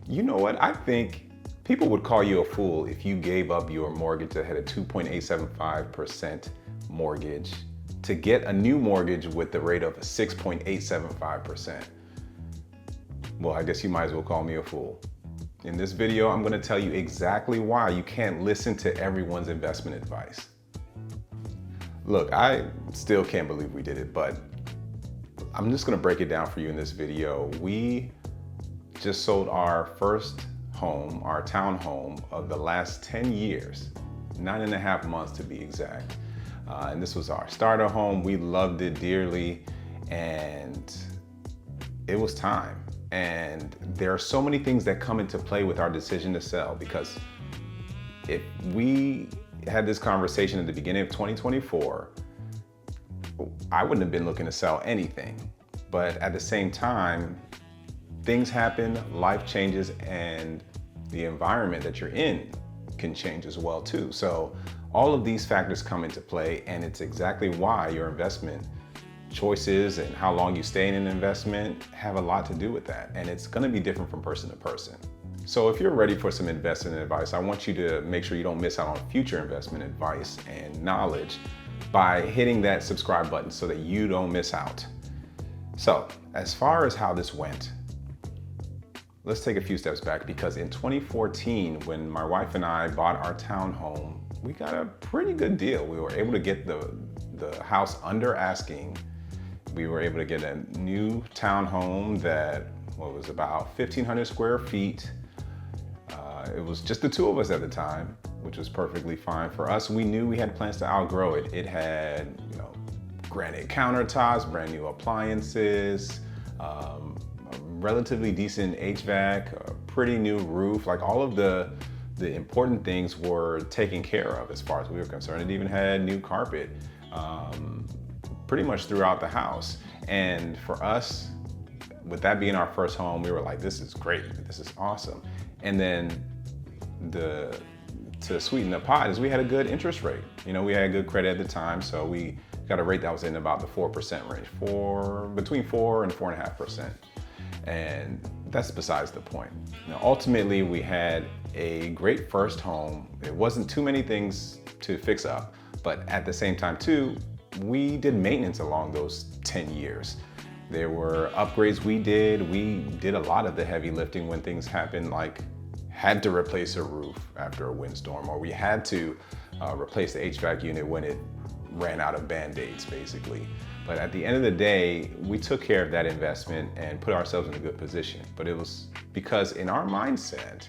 You know what? I think people would call you a fool if you gave up your mortgage that had a 2.875% mortgage to get a new mortgage with the rate of 6.875%. Well, I guess you might as well call me a fool. In this video, I'm going to tell you exactly why you can't listen to everyone's investment advice. Look, I still can't believe we did it, but I'm just going to break it down for you in this video. We just sold our first home, our townhome of the last 10 years, 9.5 months to be exact. And this was our starter home. We loved it dearly, and it was time. And there are so many things that come into play with our decision to sell, because if we had this conversation at the beginning of 2024, I wouldn't have been looking to sell anything. But at the same time, things happen, life changes, and the environment that you're in can change as well too. So all of these factors come into play, and it's exactly why your investment choices and how long you stay in an investment have a lot to do with that. And it's gonna be different from person to person. So if you're ready for some investment advice, I want you to make sure you don't miss out on future investment advice and knowledge by hitting that subscribe button so that you don't miss out. So as far as how this went, let's take a few steps back, because in 2014, when my wife and I bought our townhome, we got a pretty good deal. We were able to get the house under asking. We were able to get a new townhome that was about 1,500 square feet. It was just the two of us at the time, which was perfectly fine for us. We knew we had plans to outgrow it. It had, granite countertops, brand new appliances, a relatively decent HVAC, a pretty new roof. Like, all of the important things were taken care of as far as we were concerned. It even had new carpet pretty much throughout the house. And for us, with that being our first home, we were like, this is great, this is awesome. And then to sweeten the pot is we had a good interest rate. We had good credit at the time, so we got a rate that was in about the 4% range, between 4 and 4.5%. And that's besides the point. Ultimately, we had a great first home. It wasn't too many things to fix up, but at the same time too, we did maintenance along those 10 years. There were upgrades we did. We did a lot of the heavy lifting when things happened, like had to replace a roof after a windstorm, or we had to replace the HVAC unit when it ran out of Band-Aids, basically. But at the end of the day, we took care of that investment and put ourselves in a good position. But it was because in our mindset,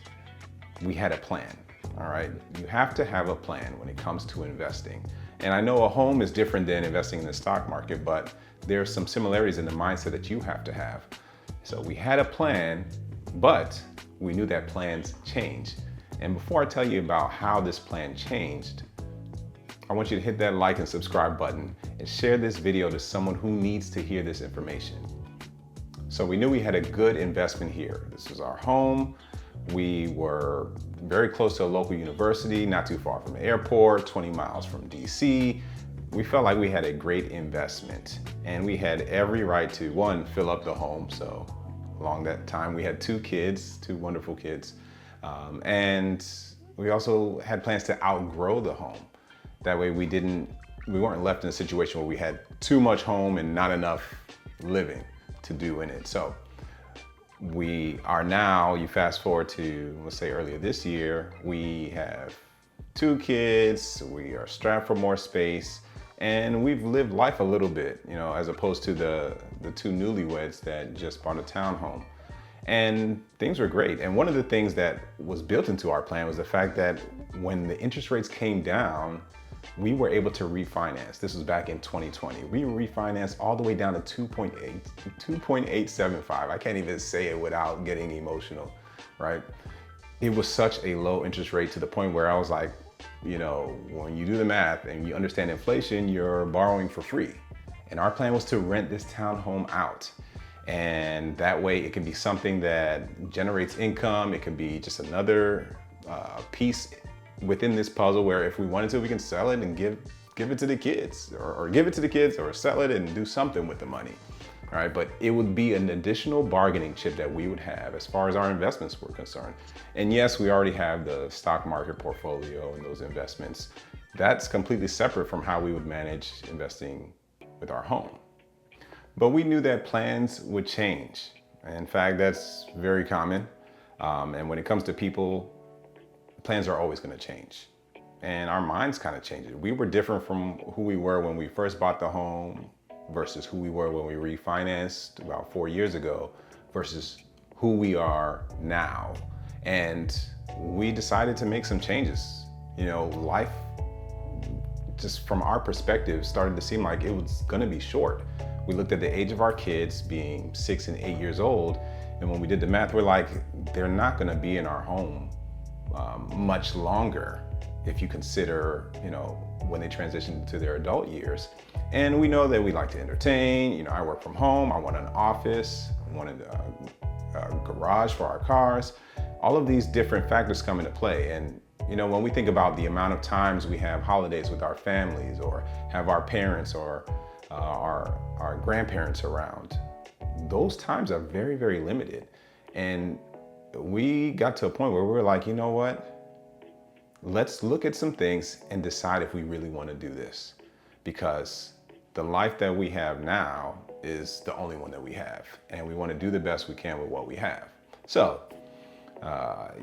we had a plan, all right? You have to have a plan when it comes to investing. And I know a home is different than investing in the stock market, but there's some similarities in the mindset that you have to have. So we had a plan, but we knew that plans change. And before I tell you about how this plan changed, I want you to hit that like and subscribe button and share this video to someone who needs to hear this information. So we knew we had a good investment here. This was our home. We were very close to a local university, not too far from the airport, 20 miles from DC. We felt like we had a great investment, and we had every right to, one, fill up the home. So along that time, we had two wonderful kids. And we also had plans to outgrow the home. That way we weren't left in a situation where we had too much home and not enough living to do in it. So we are now, you fast forward to, let's say earlier this year, we have two kids, we are strapped for more space, and we've lived life a little bit, as opposed to the two newlyweds that just bought a townhome. And things were great. And one of the things that was built into our plan was the fact that when the interest rates came down, we were able to refinance. This was back in 2020. We refinanced all the way down to 2.875. I can't even say it without getting emotional, right? It was such a low interest rate to the point where I was like, when you do the math and you understand inflation, you're borrowing for free. And our plan was to rent this townhome out. And that way it can be something that generates income. It can be just another piece within this puzzle where if we wanted to, we can sell it and give it to the kids, or give it to the kids, or sell it and do something with the money. all right? But it would be an additional bargaining chip that we would have as far as our investments were concerned. And yes, we already have the stock market portfolio and those investments. That's completely separate from how we would manage investing with our home. But we knew that plans would change. In fact, that's very common. And when it comes to people, plans are always going to change. And our minds kind of changed. We were different from who we were when we first bought the home versus who we were when we refinanced about 4 years ago versus who we are now. And we decided to make some changes. You know, life, just from our perspective, started to seem like it was going to be short. We looked at the age of our kids being 6 and 8 years old. And when we did the math, we're like, they're not going to be in our home much longer if you consider, you know, when they transition to their adult years. And we know that we like to entertain. You know, I work from home. I want an office. I wanted a garage for our cars. All of these different factors come into play. And, you know, when we think about the amount of times we have holidays with our families or have our parents or our grandparents around, those times are very, very limited. And we got to a point where we were like, you know what? Let's look at some things and decide if we really want to do this, because the life that we have now is the only one that we have, and we want to do the best we can with what we have. So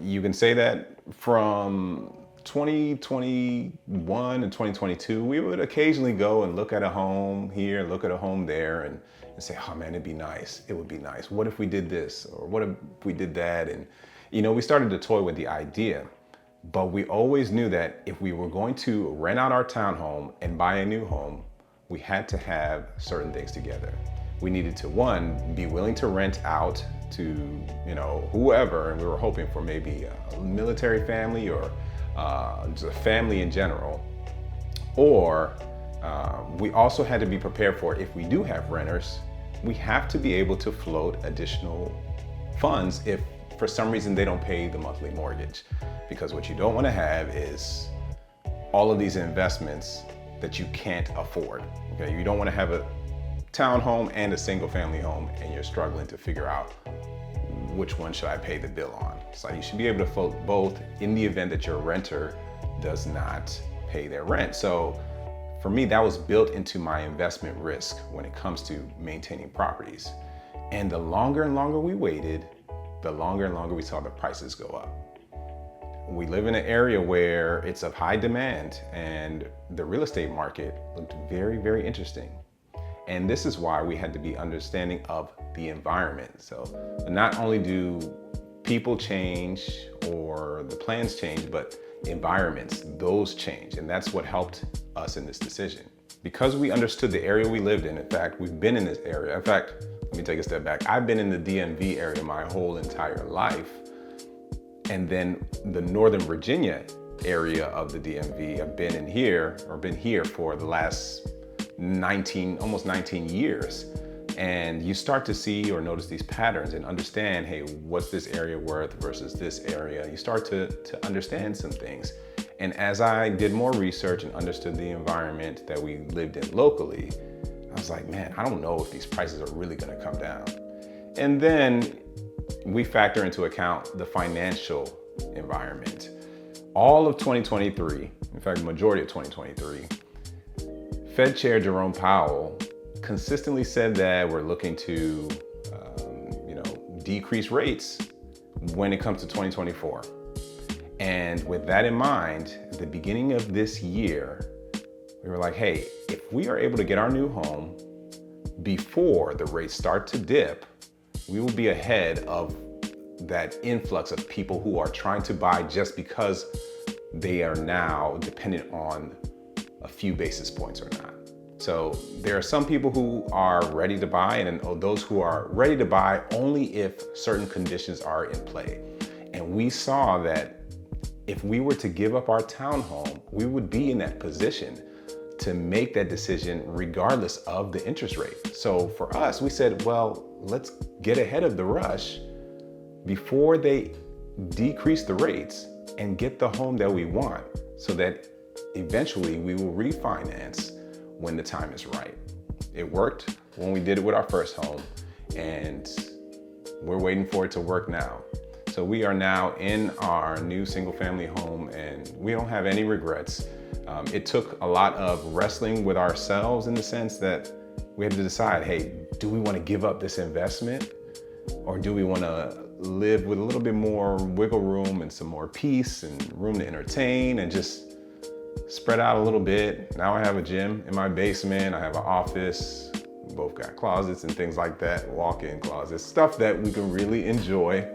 you can say that from 2021 and 2022, we would occasionally go and look at a home here, look at a home there, and say, oh man, it'd be nice. It would be nice. What if we did this? Or what if we did that? And, you know, we started to toy with the idea, but we always knew that if we were going to rent out our townhome and buy a new home, we had to have certain things together. We needed to, one, be willing to rent out to, you know, whoever, and we were hoping for maybe a military family or just a family in general. Or we also had to be prepared for, if we do have renters, we have to be able to float additional funds if for some reason they don't pay the monthly mortgage. Because what you don't want to have is all of these investments that you can't afford. Okay, you don't want to have a townhome and a single family home and you're struggling to figure out which one should I pay the bill on. So you should be able to float both in the event that your renter does not pay their rent. So for me, that was built into my investment risk when it comes to maintaining properties. And the longer and longer we waited, the longer and longer we saw the prices go up. We live in an area where it's of high demand and the real estate market looked very, very interesting. And this is why we had to be understanding of the environment. So not only do people change or the plans change, but environments, those change. And that's what helped us in this decision. Because we understood the area we lived in fact, we've been in this area. In fact, let me take a step back. I've been in the DMV area my whole entire life. And then the Northern Virginia area of the DMV, I've been here for the last almost 19 years. And you start to see or notice these patterns and understand, hey, what's this area worth versus this area? You start to understand some things. And as I did more research and understood the environment that we lived in locally, I was like, man, I don't know if these prices are really gonna come down. And then we factor into account the financial environment. All of 2023, in fact, the majority of 2023, Fed Chair Jerome Powell consistently said that we're looking to, decrease rates when it comes to 2024. And with that in mind, at the beginning of this year, we were like, hey, if we are able to get our new home before the rates start to dip, we will be ahead of that influx of people who are trying to buy just because they are now dependent on a few basis points or not. So there are some people who are ready to buy and those who are ready to buy only if certain conditions are in play. And we saw that if we were to give up our townhome, we would be in that position to make that decision regardless of the interest rate. So for us, we said, well, let's get ahead of the rush before they decrease the rates and get the home that we want so that eventually we will refinance when the time is right. It worked when we did it with our first home, and we're waiting for it to work now. So we are now in our new single family home and we don't have any regrets. It took a lot of wrestling with ourselves in the sense that we had to decide, hey, do we want to give up this investment or do we want to live with a little bit more wiggle room and some more peace and room to entertain and just spread out a little bit. Now I have a gym in my basement, I have an office, we both got closets and things like that, walk-in closets, stuff that we can really enjoy.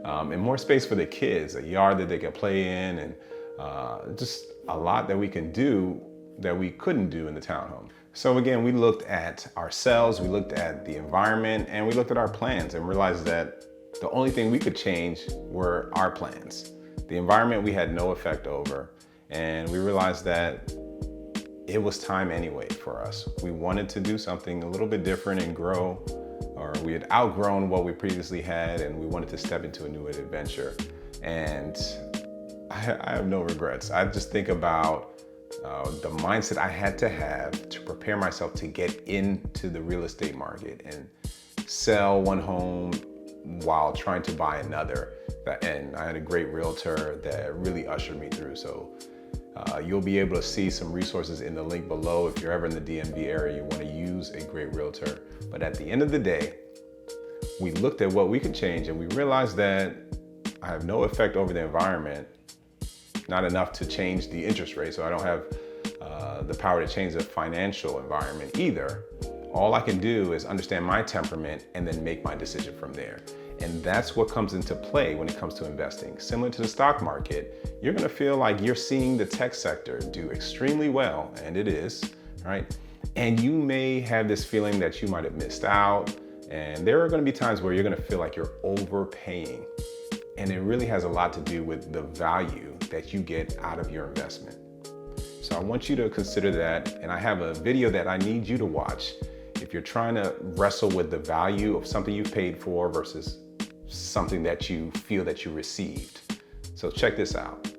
And more space for the kids, a yard that they can play in, and just a lot that we can do that we couldn't do in the townhome. So again, we looked at ourselves, we looked at the environment, and we looked at our plans and realized that the only thing we could change were our plans. The environment we had no effect over, and we realized that it was time anyway for us. We wanted to do something a little bit different and grow, or we had outgrown what we previously had and we wanted to step into a new adventure. And I have no regrets. I just think about the mindset I had to have to prepare myself to get into the real estate market and sell one home while trying to buy another. And I had a great realtor that really ushered me through. So you'll be able to see some resources in the link below if you're ever in the DMV area, you want to use a great realtor. But at the end of the day, we looked at what we could change and we realized that I have no effect over the environment, not enough to change the interest rate. So I don't have the power to change the financial environment either. All I can do is understand my temperament and then make my decision from there. And that's what comes into play when it comes to investing. Similar to the stock market, you're gonna feel like you're seeing the tech sector do extremely well, and it is, right? And you may have this feeling that you might have missed out, and there are gonna be times where you're gonna feel like you're overpaying. And it really has a lot to do with the value that you get out of your investment. So I want you to consider that, and I have a video that I need you to watch if you're trying to wrestle with the value of something you paid for versus something that you feel that you received. So check this out.